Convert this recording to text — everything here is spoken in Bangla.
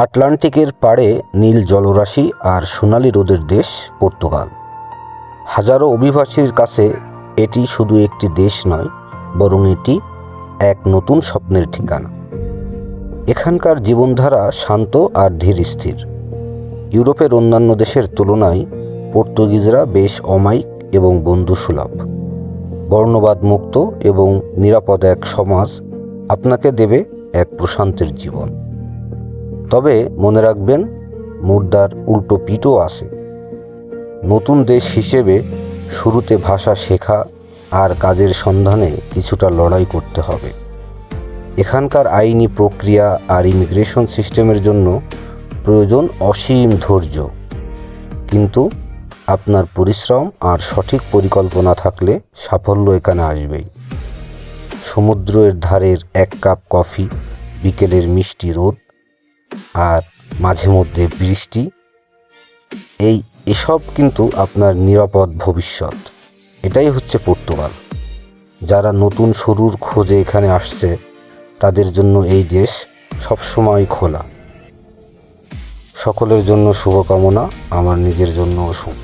আটলান্টিকের পাড়ে নীল জলরাশি আর সোনালি রোদের দেশ পর্তুগাল। হাজারো অভিবাসীর কাছে এটি শুধু একটি দেশ নয়, বরং এটি এক নতুন স্বপ্নের ঠিকানা। এখানকার জীবনধারা শান্ত আর ধীর স্থির। ইউরোপের অন্যান্য দেশের তুলনায় পর্তুগিজরা বেশ অমায়িক এবং বন্ধুসুলভ। বর্ণবাদ মুক্ত এবং নিরাপদ এক সমাজ আপনাকে দেবে এক প্রশান্তের জীবন। তবে মনে রাখবেন, মুদ্রার উল্টো পিঠও আছে। নতুন দেশ হিসেবে শুরুতে ভাষা শেখা আর কাজের সন্ধানে কিছুটা লড়াই করতে হবে। এখানকার আইনি প্রক্রিয়া আর ইমিগ্রেশন সিস্টেমের জন্য প্রয়োজন অসীম ধৈর্য, কিন্তু আপনার পরিশ্রম আর সঠিক পরিকল্পনা থাকলে সাফল্য এখানে আসবেই। সমুদ্রের ধারের এক কাপ কফি, বিকেলের মিষ্টি রোদ আর মাঝে মধ্যে বৃষ্টি, এসব কিন্তু আপনার নিরাপদ ভবিষ্যৎ। এটাই হচ্ছে পর্তুগাল। যারা নতুন শুরুর খোঁজে এখানে আসছে, তাদের জন্য এই দেশ সবসময় খোলা। সকলের জন্য শুভকামনা, আমার নিজের জন্যও শুভ।